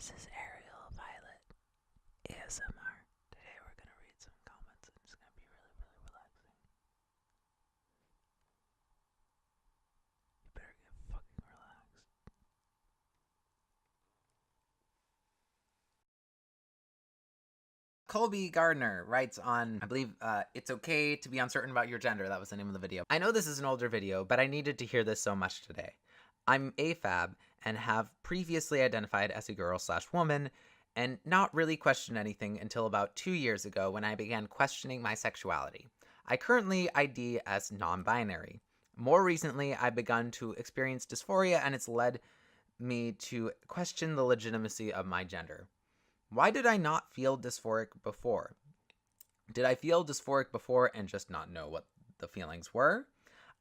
This is Ariel Violet ASMR. Today we're going to read some comments and it's going to be really, really relaxing. You better get fucking relaxed. Colby Gardner writes on, I believe, it's okay to be uncertain about your gender. That was the name of the video. I know this is an older video, but I needed to hear this so much today. I'm AFAB and have previously identified as a girl/woman and not really questioned anything until about 2 years ago when I began questioning my sexuality. I currently ID as non-binary. More recently, I've begun to experience dysphoria and it's led me to question the legitimacy of my gender. Why did I not feel dysphoric before? Did I feel dysphoric before and just not know what the feelings were?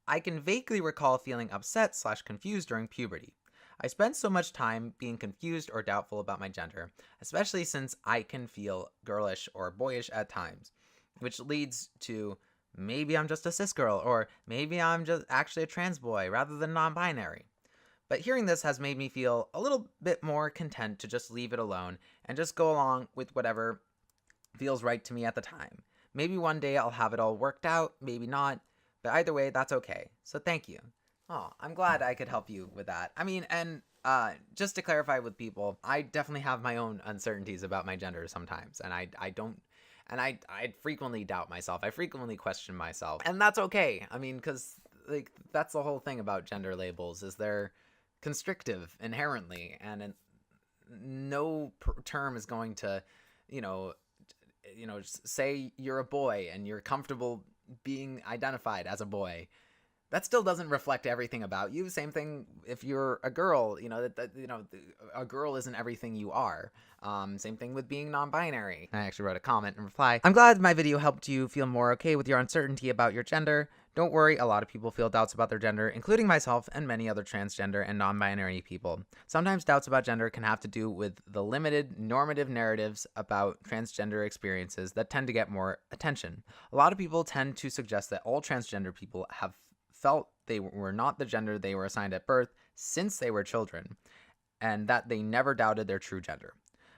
I can vaguely recall feeling upset/confused during puberty. I spent so much time being confused or doubtful about my gender, especially since I can feel girlish or boyish at times, which leads to maybe I'm just a cis girl or maybe I'm just actually a trans boy rather than non-binary. But hearing this has made me feel a little bit more content to just leave it alone and just go along with whatever feels right to me at the time. Maybe one day I'll have it all worked out, maybe not, but either way, that's okay. So thank you. Oh, I'm glad I could help you with that. I mean, and just to clarify with people, I definitely have my own uncertainties about my gender sometimes, and I don't, and I frequently doubt myself. I frequently question myself, and that's okay. I mean, because like that's the whole thing about gender labels is they're constrictive inherently, and no term is going to, you know, say you're a boy and you're comfortable being identified as a boy. That still doesn't reflect everything about you. Same thing if you're a girl, a girl isn't everything you are. Same thing with being non-binary. I actually wrote a comment in reply. I'm glad my video helped you feel more okay with your uncertainty about your gender. Don't worry, a lot of people feel doubts about their gender, including myself and many other transgender and non-binary people. Sometimes doubts about gender can have to do with the limited normative narratives about transgender experiences that tend to get more attention. A lot of people tend to suggest that all transgender people have felt they were not the gender they were assigned at birth since they were children, and that they never doubted their true gender.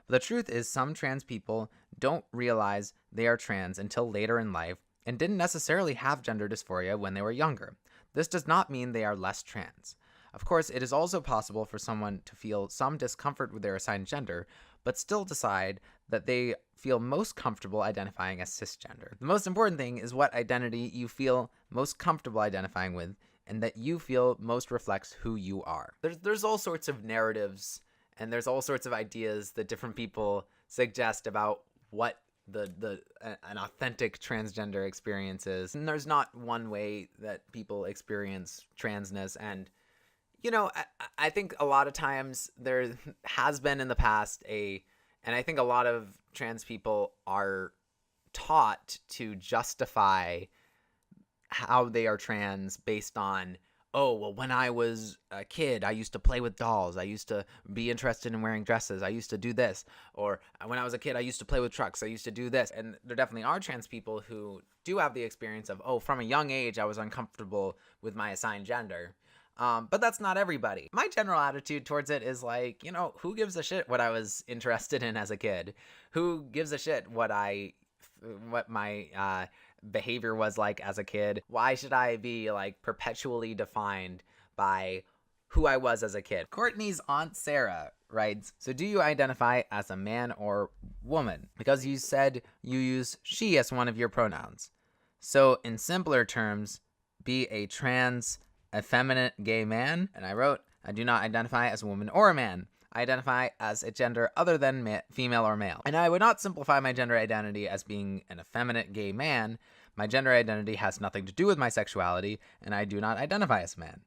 But the truth is some trans people don't realize they are trans until later in life and didn't necessarily have gender dysphoria when they were younger. This does not mean they are less trans. Of course, it is also possible for someone to feel some discomfort with their assigned gender, but still decide that they feel most comfortable identifying as cisgender. The most important thing is what identity you feel most comfortable identifying with, and that you feel most reflects who you are. There's all sorts of narratives, and there's all sorts of ideas that different people suggest about what an authentic transgender experience is. And there's not one way that people experience transness, and I think a lot of times there has been in the past and I think a lot of trans people are taught to justify how they are trans based on, oh, well, when I was a kid, I used to play with dolls. I used to be interested in wearing dresses. I used to do this. Or when I was a kid, I used to play with trucks. I used to do this. And there definitely are trans people who do have the experience of, oh, from a young age, I was uncomfortable with my assigned gender. But that's not everybody. My general attitude towards it is like, who gives a shit what I was interested in as a kid? Who gives a shit what my behavior was like as a kid? Why should I be like perpetually defined by who I was as a kid? Courtney's Aunt Sarah writes, so do you identify as a man or woman? Because you said you use she as one of your pronouns. So in simpler terms, be a trans effeminate gay man. And I wrote, I do not identify as a woman or a man. I identify as a gender other than female or male. And I would not simplify my gender identity as being an effeminate gay man. My gender identity has nothing to do with my sexuality, and I do not identify as a man.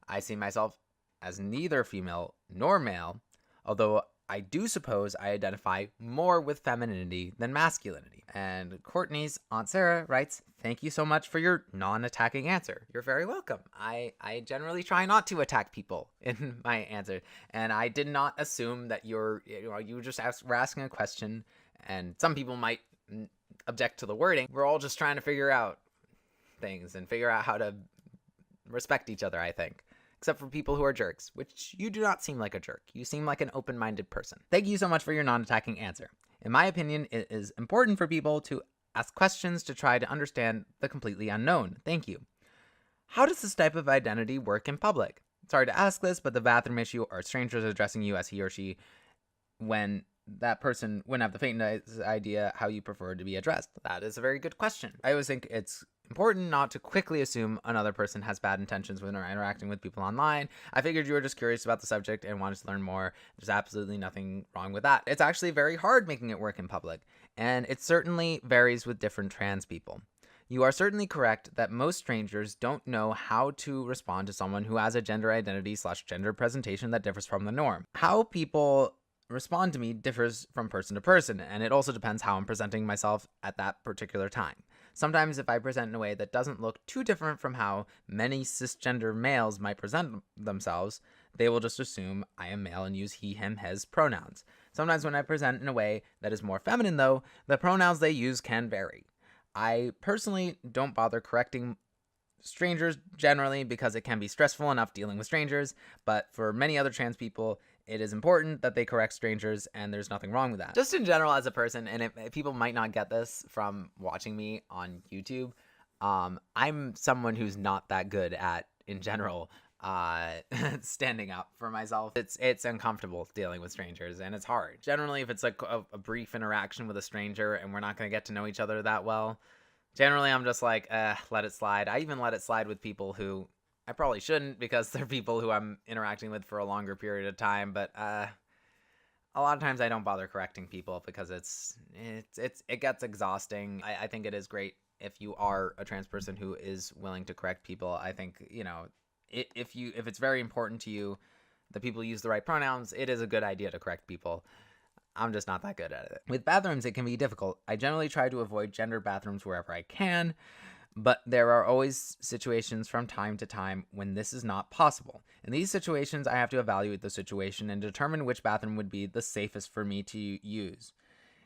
I see myself as neither female nor male, although I do suppose I identify more with femininity than masculinity. And Courtney's Aunt Sarah writes, thank you so much for your non-attacking answer. You're very welcome. I generally try not to attack people in my answer. And I did not assume that you just were asking a question, and some people might object to the wording. We're all just trying to figure out things and figure out how to respect each other, I think. except for people who are jerks, which you do not seem like a jerk. You seem like an open-minded person. Thank you so much for your non-attacking answer. In my opinion, it is important for people to ask questions to try to understand the completely unknown. Thank you. How does this type of identity work in public? Sorry to ask this, but the bathroom issue or strangers addressing you as he or she when that person wouldn't have the faintest idea how you prefer to be addressed? That is a very good question. I always think it's important not to quickly assume another person has bad intentions when they're interacting with people online. I figured you were just curious about the subject and wanted to learn more. There's absolutely nothing wrong with that. It's actually very hard making it work in public, and it certainly varies with different trans people. You are certainly correct that most strangers don't know how to respond to someone who has a gender identity / gender presentation that differs from the norm. How people respond to me differs from person to person, and it also depends how I'm presenting myself at that particular time. Sometimes if I present in a way that doesn't look too different from how many cisgender males might present themselves, they will just assume I am male and use he, him, his pronouns. Sometimes when I present in a way that is more feminine though, the pronouns they use can vary. I personally don't bother correcting strangers generally because it can be stressful enough dealing with strangers, but for many other trans people, it is important that they correct strangers, and there's nothing wrong with that. Just in general as a person, and people might not get this from watching me on YouTube, I'm someone who's not that good at, in general, standing up for myself. It's uncomfortable dealing with strangers, and it's hard. Generally, if it's like a brief interaction with a stranger and we're not going to get to know each other that well, generally I'm just like, let it slide. I even let it slide with people who I probably shouldn't because they're people who I'm interacting with for a longer period of time, but a lot of times I don't bother correcting people because it gets exhausting. I think it is great if you are a trans person who is willing to correct people. I think, if it's very important to you that people use the right pronouns, it is a good idea to correct people. I'm just not that good at it. With bathrooms, it can be difficult. I generally try to avoid gendered bathrooms wherever I can, but there are always situations from time to time when this is not possible. In these situations, I have to evaluate the situation and determine which bathroom would be the safest for me to use.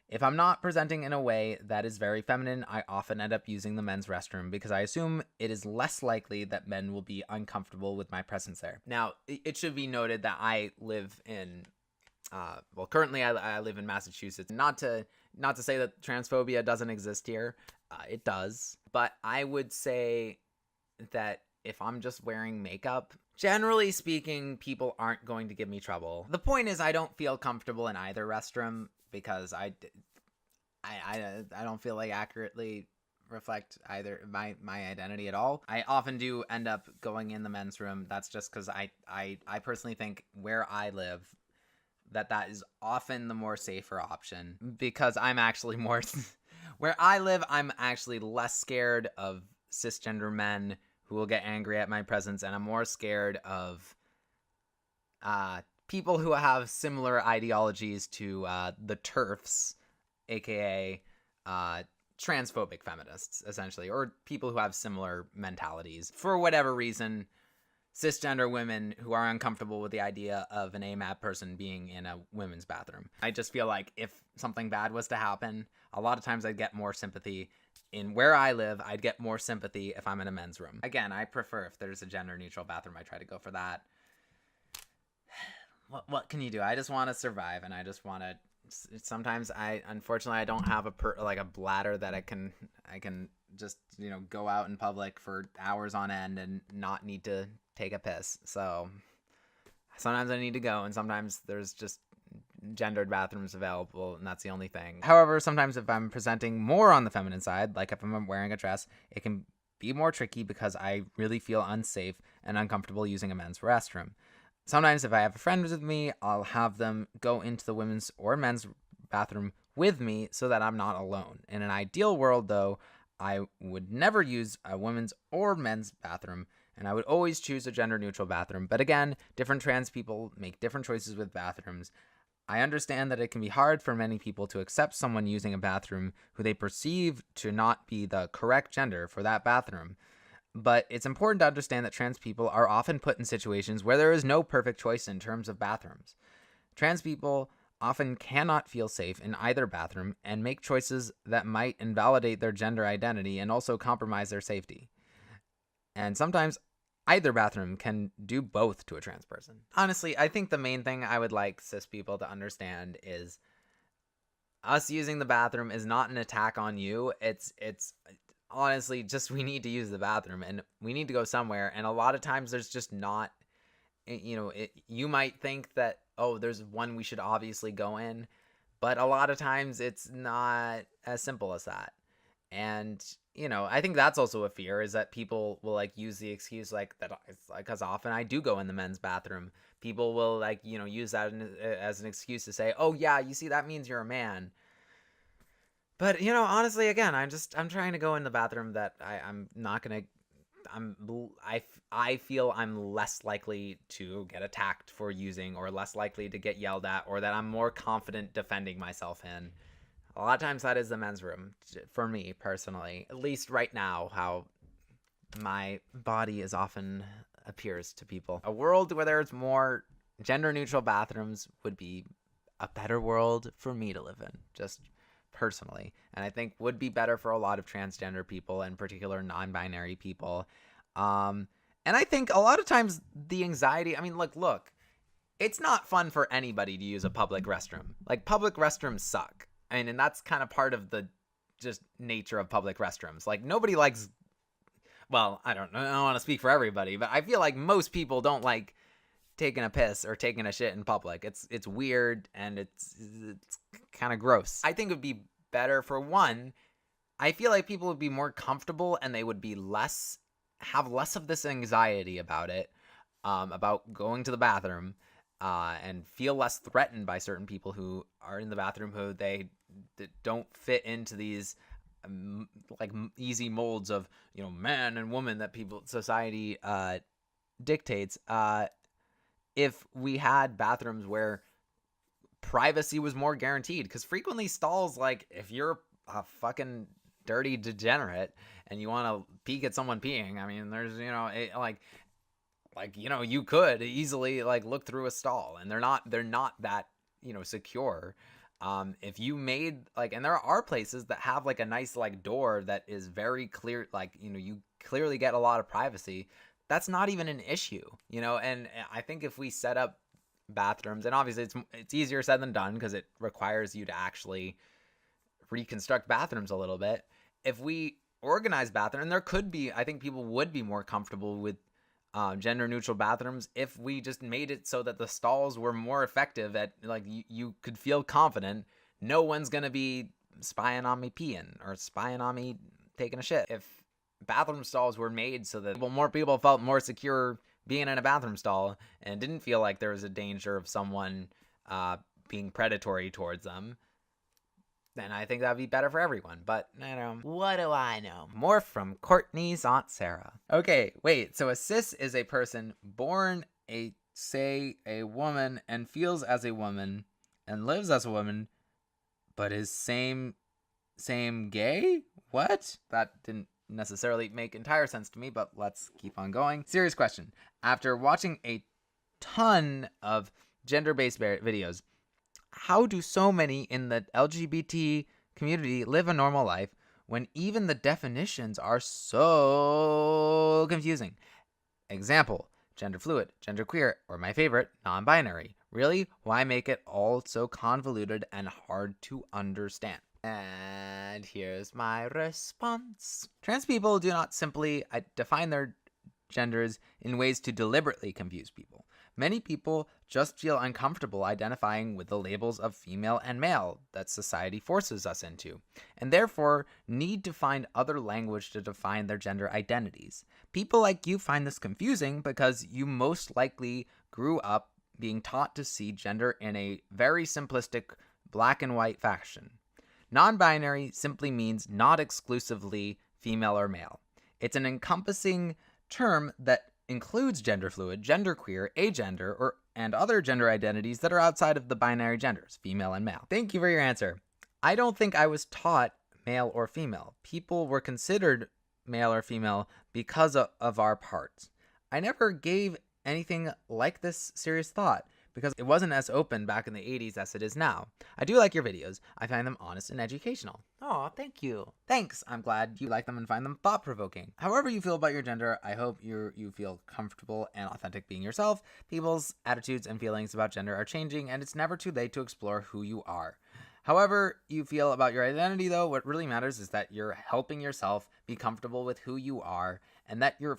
If I'm not presenting in a way that is very feminine, I often end up using the men's restroom because I assume it is less likely that men will be uncomfortable with my presence there. Now, it should be noted that I live in, currently I live in Massachusetts. Not to say that transphobia doesn't exist here. It does. But I would say that if I'm just wearing makeup, generally speaking, people aren't going to give me trouble. The point is I don't feel comfortable in either restroom because I don't feel like accurately reflect either my identity at all. I often do end up going in the men's room. That's just because I personally think where I live that is often the more safer option because I'm actually more where I live, I'm actually less scared of cisgender men who will get angry at my presence, and I'm more scared of people who have similar ideologies to the TERFs, aka transphobic feminists, essentially, or people who have similar mentalities. For whatever reason, cisgender women who are uncomfortable with the idea of an AMAP person being in a women's bathroom. I just feel like if something bad was to happen, a lot of times I'd get more sympathy. In where I live, I'd get more sympathy if I'm in a men's room. Again, I prefer if there's a gender-neutral bathroom, I try to go for that. What can you do? I just want to survive, and I just want to... Sometimes unfortunately, I don't have a bladder that I can just, go out in public for hours on end and not need to take a piss. So sometimes I need to go, and sometimes there's just gendered bathrooms available, and that's the only thing. However, sometimes if I'm presenting more on the feminine side, like if I'm wearing a dress, it can be more tricky because I really feel unsafe and uncomfortable using a men's restroom. Sometimes if I have a friend with me, I'll have them go into the women's or men's bathroom with me so that I'm not alone. In an ideal world, though, I would never use a women's or men's bathroom, and I would always choose a gender-neutral bathroom. But again, different trans people make different choices with bathrooms. I understand that it can be hard for many people to accept someone using a bathroom who they perceive to not be the correct gender for that bathroom. But it's important to understand that trans people are often put in situations where there is no perfect choice in terms of bathrooms. Trans people often cannot feel safe in either bathroom and make choices that might invalidate their gender identity and also compromise their safety. And sometimes either bathroom can do both to a trans person. Honestly, I think the main thing I would like cis people to understand is us using the bathroom is not an attack on you. It's honestly just we need to use the bathroom and we need to go somewhere, and a lot of times there's just not, you might think that, oh, there's one we should obviously go in, but a lot of times it's not as simple as that. And I think that's also a fear, is that people will like use the excuse like that. It's like, because often I do go in the men's bathroom, people will like use that as an excuse to say, oh yeah, you see, that means you're a man. But honestly, again, I'm trying to go in the bathroom that I'm not gonna. I feel I'm less likely to get attacked for using, or less likely to get yelled at, or that I'm more confident defending myself in. A lot of times that is the men's room, for me personally, at least right now, how my body is often appears to people. A world where there's more gender neutral bathrooms would be a better world for me to live in, just personally. And I think would be better for a lot of transgender people, in particular non-binary people. And I think a lot of times the anxiety, I mean, look, it's not fun for anybody to use a public restroom. Like, public restrooms suck. I mean, and that's kind of part of the just nature of public restrooms. Like, nobody likes, well, I don't want to speak for everybody, but I feel like most people don't like taking a piss or taking a shit in public. It's weird, and it's kind of gross. I think it would be better for one. I feel like people would be more comfortable, and they would be have less of this anxiety about it, about going to the bathroom, and feel less threatened by certain people who are in the bathroom who they don't fit into these like easy molds of man and woman that society dictates. If we had bathrooms where privacy was more guaranteed, because frequently stalls, like, if you're a fucking dirty degenerate and you want to peek at someone peeing, I mean, there's you could easily like look through a stall, and they're not that secure. If you made and there are places that have like a nice like door that is very clear, like you clearly get a lot of privacy. That's not even an issue, and I think if we set up bathrooms, and obviously it's easier said than done because it requires you to actually reconstruct bathrooms a little bit. If we organize bathrooms, and there could be, I think people would be more comfortable with gender neutral bathrooms if we just made it so that the stalls were more effective at like you could feel confident no one's gonna be spying on me peeing or spying on me taking a shit. If bathroom stalls were made so that more people felt more secure being in a bathroom stall and didn't feel like there was a danger of someone being predatory towards them, then I think that'd be better for everyone. But what do I know? More from Courtney's Aunt Sarah. Okay, wait. So a cis is a person born a woman and feels as a woman and lives as a woman, but is same gay? What? That didn't necessarily make entire sense to me, but let's keep on going. Serious question. After watching a ton of gender-based videos, how do so many in the LGBT community live a normal life when even the definitions are so confusing? Example, gender fluid, gender queer, or my favorite, non-binary. Really? Why make it all so convoluted and hard to understand? And here's my response. Trans people do not simply define their genders in ways to deliberately confuse people. Many people just feel uncomfortable identifying with the labels of female and male that society forces us into, and therefore need to find other language to define their gender identities. People like you find this confusing because you most likely grew up being taught to see gender in a very simplistic black and white fashion. Non-binary simply means not exclusively female or male. It's an encompassing term that includes gender fluid, gender queer, agender, and other gender identities that are outside of the binary genders, female and male. Thank you for your answer. I don't think I was taught male or female. People were considered male or female because of our parts. I never gave anything like this serious thought. because it wasn't as open back in the 80s as it is now. I do like your videos. I find them honest and educational. Oh, thank you. Thanks. I'm glad you like them and find them thought-provoking. However you feel about your gender, I hope you feel comfortable and authentic being yourself. People's attitudes and feelings about gender are changing, and it's never too late to explore who you are. However you feel about your identity, though, what really matters is that you're helping yourself be comfortable with who you are, and that you're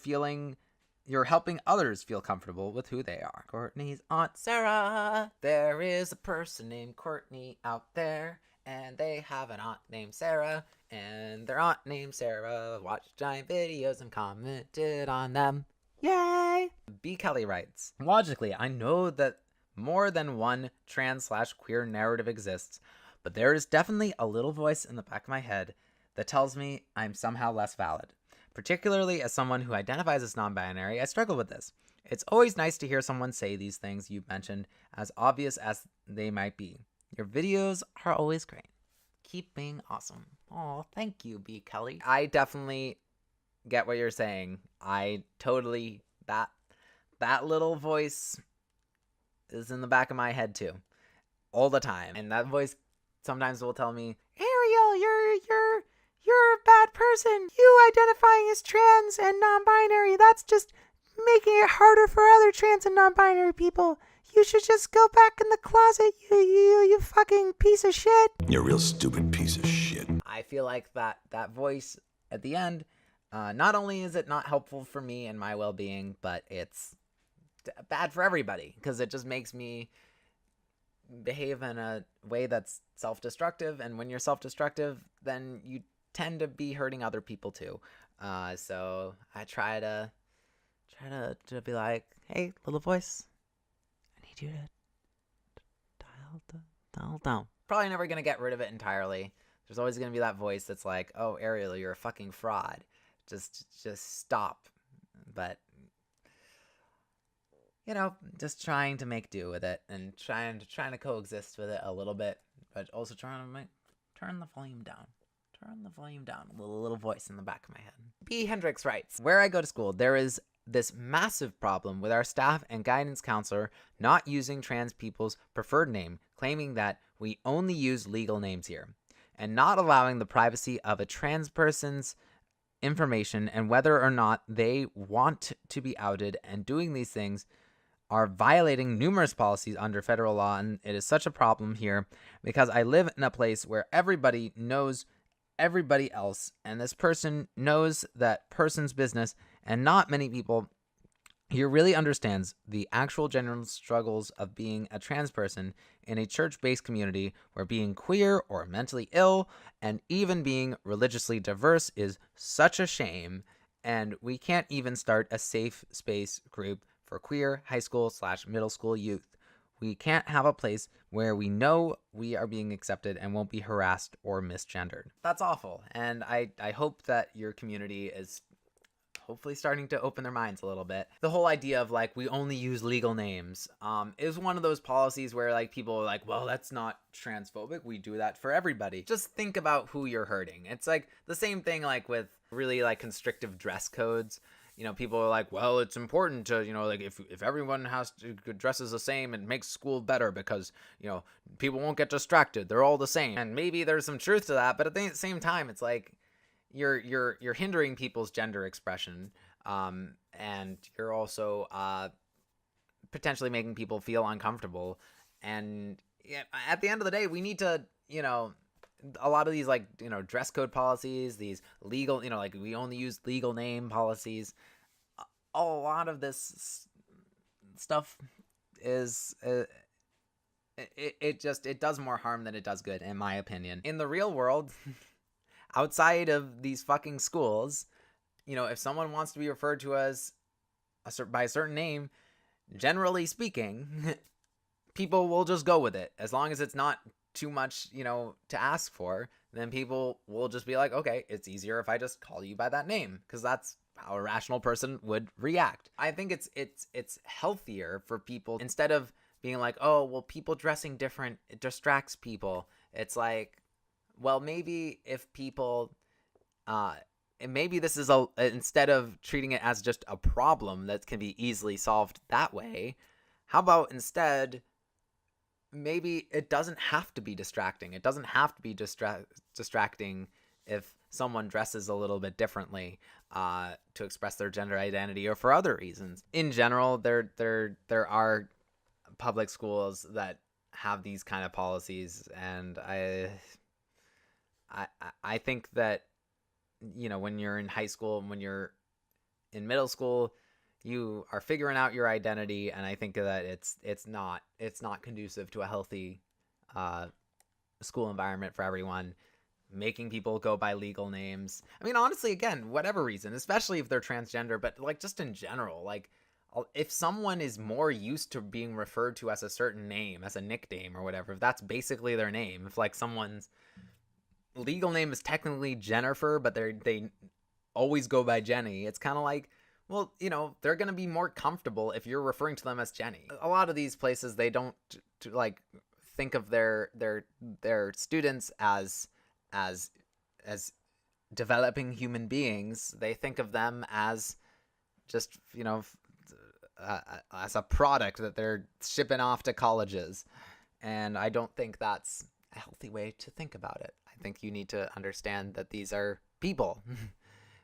helping others feel comfortable with who they are. Courtney's Aunt Sarah. There is a person named Courtney out there, and they have an aunt named Sarah, and their aunt named Sarah watched giant videos and commented on them. Yay! B. Kelly writes, logically, I know that more than one trans/queer narrative exists, but there is definitely a little voice in the back of my head that tells me I'm somehow less valid. Particularly as someone who identifies as non-binary, I struggle with this. It's always nice to hear someone say these things you've mentioned, as obvious as they might be. Your videos are always great. Keep being awesome. Oh, thank you, B. Kelly. I definitely get what you're saying. I totally, that little voice is in the back of my head too. All the time. And that voice sometimes will tell me, Ariel, you're a bad person. You identifying as trans and non-binary, that's just making it harder for other trans and non-binary people. You should just go back in the closet, you fucking piece of shit. You're a real stupid piece of shit. I feel like that voice at the end, not only is it not helpful for me and my well-being, but it's bad for everybody, because it just makes me behave in a way that's self-destructive, and when you're self-destructive, then you tend to be hurting other people too. So I try to be like, hey, little voice, I need you to dial down. Probably never gonna get rid of it entirely. There's always gonna be that voice that's like, oh, Ariel, you're a fucking fraud. Just stop. But just trying to make do with it and trying to coexist with it a little bit, but also trying to turn the volume down. Turn the volume down. A little voice in the back of my head. B. Hendricks writes, where I go to school, there is this massive problem with our staff and guidance counselor not using trans people's preferred name, claiming that we only use legal names here, and not allowing the privacy of a trans person's information and whether or not they want to be outed, and doing these things are violating numerous policies under federal law. And it is such a problem here because I live in a place where everybody knows everybody else, and this person knows that person's business, and not many people here really understands the actual general struggles of being a trans person in a church-based community where being queer or mentally ill and even being religiously diverse is such a shame, and we can't even start a safe space group for queer high school/middle school youth. We can't have a place where we know we are being accepted and won't be harassed or misgendered. That's awful. And I hope that your community is hopefully starting to open their minds a little bit. The whole idea of like, we only use legal names is one of those policies where like people are like, well, that's not transphobic. We do that for everybody. Just think about who you're hurting. It's like the same thing like with really like constrictive dress codes. People are like, well, it's important to, like if everyone has to dresses the same, it makes school better because, people won't get distracted. They're all the same. And maybe there's some truth to that. But at the same time, it's like you're hindering people's gender expression. And you're also potentially making people feel uncomfortable. And at the end of the day, we need to, a lot of these dress code policies, these legal, like we only use legal name policies. A lot of this stuff is it does more harm than it does good, in my opinion. In the real world, outside of these fucking schools, if someone wants to be referred to as by a certain name, generally speaking, people will just go with it as long as it's not too much, to ask for. Then people will just be like, okay, it's easier if I just call you by that name, because that's how a rational person would react. I think it's healthier for people, instead of being like, oh, well, people dressing different, it distracts people. It's like, well, maybe if people and maybe this is instead of treating it as just a problem that can be easily solved that way, how about instead maybe it doesn't have to be distracting. It doesn't have to be distracting if someone dresses a little bit differently to express their gender identity or for other reasons. In general, there are public schools that have these kind of policies, and I think that, you know, when you're in high school and when you're in middle school, you are figuring out your identity, and I think that it's not conducive to a healthy school environment for everyone. Making people go by legal names. I mean, honestly, again, whatever reason, especially if they're transgender, but like just in general, like if someone is more used to being referred to as a certain name, as a nickname or whatever, if that's basically their name, if like someone's legal name is technically Jennifer, but they always go by Jenny, it's kind of like, well, you know, they're going to be more comfortable if you're referring to them as Jenny. A lot of these places, they don't like think of their students as developing human beings. They think of them as just, you know, as a product that they're shipping off to colleges. And I don't think that's a healthy way to think about it. I think you need to understand that these are people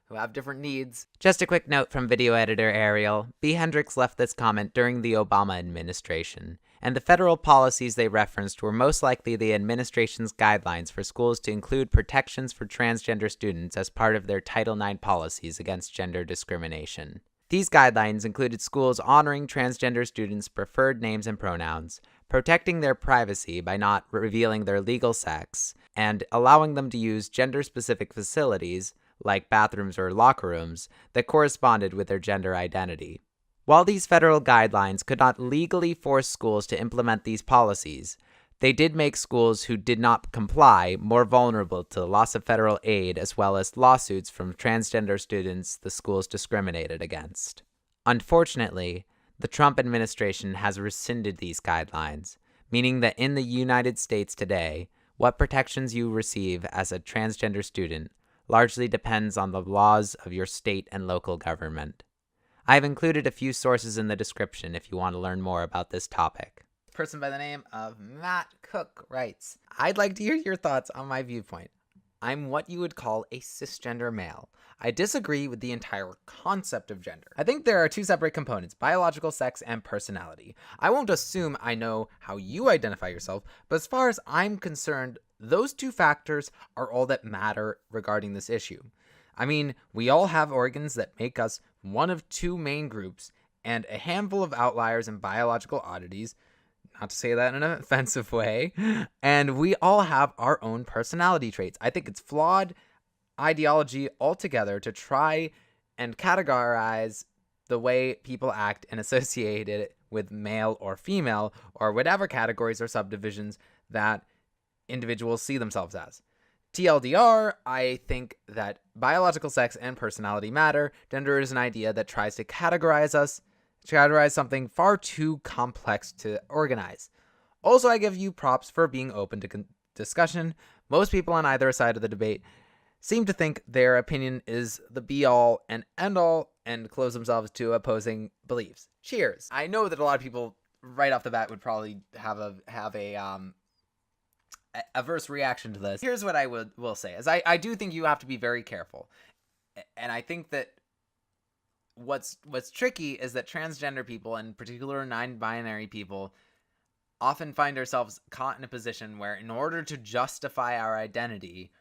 who have different needs. Just a quick note from video editor Ariel. B. Hendricks left this comment during the Obama administration, and the federal policies they referenced were most likely the administration's guidelines for schools to include protections for transgender students as part of their Title IX policies against gender discrimination. These guidelines included schools honoring transgender students' preferred names and pronouns, protecting their privacy by not revealing their legal sex, and allowing them to use gender-specific facilities, like bathrooms or locker rooms, that corresponded with their gender identity. While these federal guidelines could not legally force schools to implement these policies, they did make schools who did not comply more vulnerable to the loss of federal aid as well as lawsuits from transgender students the schools discriminated against. Unfortunately, the Trump administration has rescinded these guidelines, meaning that in the United States today, what protections you receive as a transgender student largely depends on the laws of your state and local government. I've included a few sources in the description if you want to learn more about this topic. Person by the name of Matt Cook writes, I'd like to hear your thoughts on my viewpoint. I'm what you would call a cisgender male. I disagree with the entire concept of gender. I think there are two separate components, biological sex and personality. I won't assume I know how you identify yourself, but as far as I'm concerned, those two factors are all that matter regarding this issue. I mean, we all have organs that make us one of two main groups, and a handful of outliers and biological oddities, not to say that in an offensive way, and we all have our own personality traits. I think it's flawed ideology altogether to try and categorize the way people act and associate it with male or female or whatever categories or subdivisions that individuals see themselves as. TLDR, I think that biological sex and personality matter. Gender is an idea that tries to categorize something far too complex to organize. Also, I give you props for being open to discussion. Most people on either side of the debate seem to think their opinion is the be-all and end-all and close themselves to opposing beliefs. Cheers. I know that a lot of people right off the bat would probably have a adverse reaction to this. Here's what I will say, is I do think you have to be very careful. And I think that what's tricky is that transgender people, in particular non-binary people, often find ourselves caught in a position where in order to justify our identity,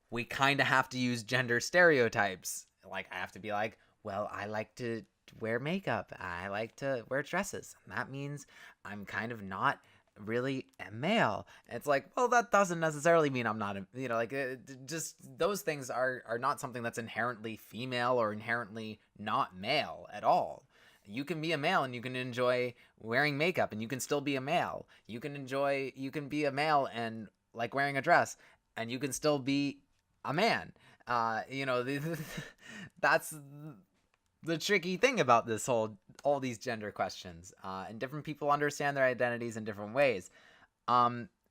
we kind of have to use gender stereotypes. Like, I have to be like, well, I like to wear makeup. I like to wear dresses. And that means I'm kind of not really a male. And it's like, well, that doesn't necessarily mean I'm not just those things are not something that's inherently female or inherently not male at all. You can be a male and you can enjoy wearing makeup and you can still be a male. You can be a male and like wearing a dress and you can still be a man. That's the tricky thing about this all these gender questions, and different people understand their identities in different ways.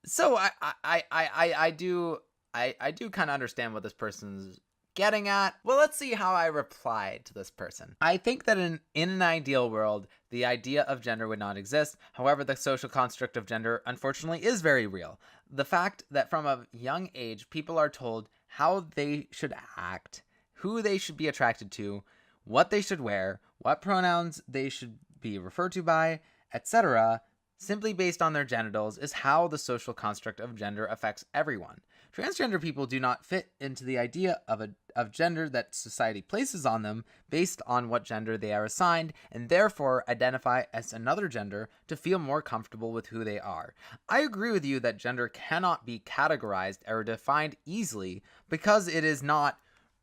So I do kind of understand what this person's getting at? Well, let's see how I replied to this person. I think that in an ideal world, the idea of gender would not exist. However, the social construct of gender, unfortunately, is very real. The fact that from a young age, people are told how they should act, who they should be attracted to, what they should wear, what pronouns they should be referred to by, etc., simply based on their genitals, is how the social construct of gender affects everyone. Transgender people do not fit into the idea of gender that society places on them based on what gender they are assigned, and therefore identify as another gender to feel more comfortable with who they are. I agree with you that gender cannot be categorized or defined easily because it is not,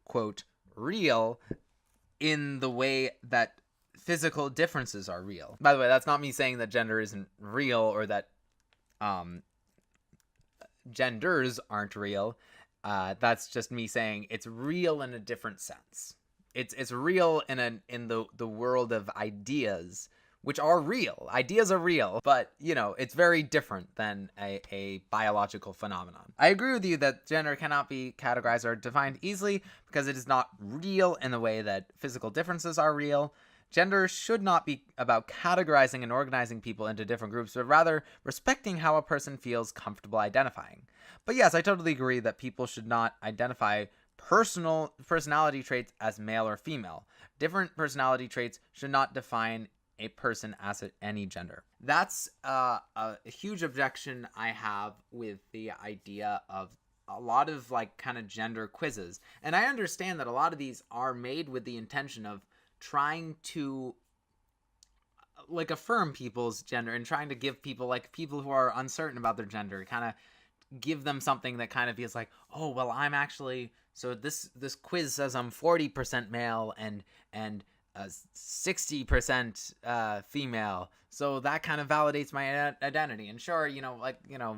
quote, real in the way that physical differences are real. By the way, that's not me saying that gender isn't real or that genders aren't real. That's just me saying it's real in a different sense. It's real in the world of ideas, which are real. Ideas are real, but it's very different than a biological phenomenon. I agree with you that gender cannot be categorized or defined easily because it is not real in the way that physical differences are real. Gender should not be about categorizing and organizing people into different groups, but rather respecting how a person feels comfortable identifying. But yes, I totally agree that people should not identify personality traits as male or female. Different personality traits should not define a person as any gender. That's a huge objection I have with the idea of a lot of kind of gender quizzes. And I understand that a lot of these are made with the intention of trying to affirm people's gender and trying to give people people who are uncertain about their gender, kind of give them something that kind of feels like, oh, well, I'm actually, so this quiz says I'm 40% male and 60% female, so that kind of validates my identity. And sure,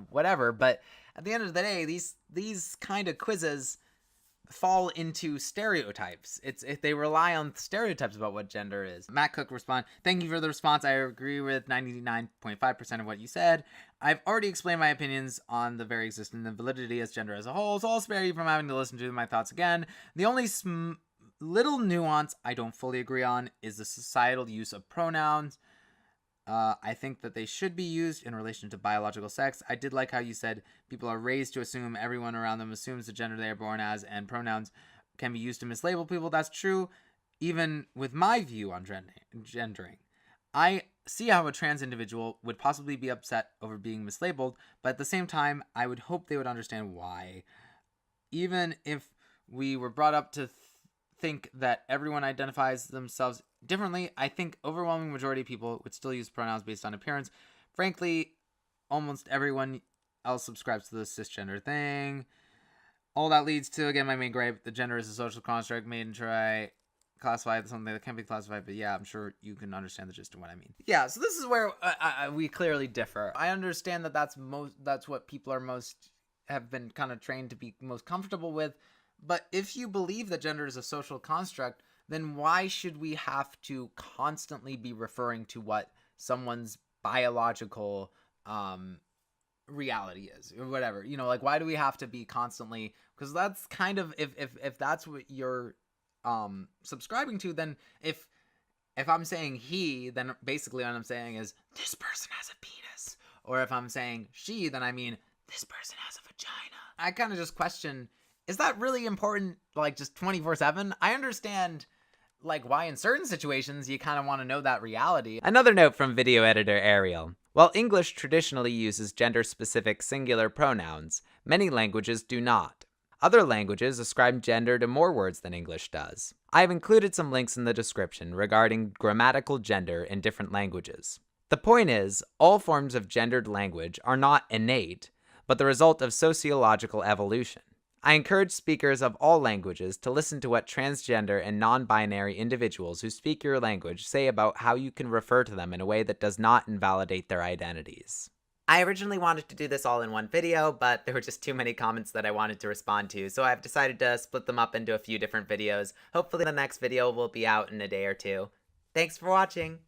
whatever, but at the end of the day, these kind of quizzes fall into stereotypes. They rely on stereotypes about what gender is. Matt Cook respond, thank you for the response. I agree with 99.5% of what you said. I've already explained my opinions on the very existence and validity as gender as a whole, so I'll spare you from having to listen to my thoughts again. The only little nuance I don't fully agree on is the societal use of pronouns. I think that they should be used in relation to biological sex. I did like how you said people are raised to assume everyone around them assumes the gender they are born as, and pronouns can be used to mislabel people. That's true, even with my view on gendering. I see how a trans individual would possibly be upset over being mislabeled, but at the same time, I would hope they would understand why. Even if we were brought up to think that everyone identifies themselves differently, I think overwhelming majority of people would still use pronouns based on appearance. Frankly, almost everyone else subscribes to the cisgender thing. All that leads to, again, my main gripe, the gender is a social construct made and try classify it as something that can't be classified, but yeah, I'm sure you can understand the gist of what I mean. Yeah, so this is where we clearly differ. I understand that that's what people have been kind of trained to be most comfortable with, but if you believe that gender is a social construct, then why should we have to constantly be referring to what someone's biological reality is or whatever? Why do we have to be constantly, because that's kind of, if that's what you're subscribing to, then if I'm saying he, then basically what I'm saying is this person has a penis. Or if I'm saying she, then I mean this person has a vagina. I kind of just question, is that really important, just 24/7? I understand why in certain situations you kind of want to know that reality. Another note from video editor Ariel. While English traditionally uses gender-specific singular pronouns, many languages do not. Other languages ascribe gender to more words than English does. I have included some links in the description regarding grammatical gender in different languages. The point is, all forms of gendered language are not innate, but the result of sociological evolution. I encourage speakers of all languages to listen to what transgender and non-binary individuals who speak your language say about how you can refer to them in a way that does not invalidate their identities. I originally wanted to do this all in one video, but there were just too many comments that I wanted to respond to, so I've decided to split them up into a few different videos. Hopefully the next video will be out in a day or two. Thanks for watching!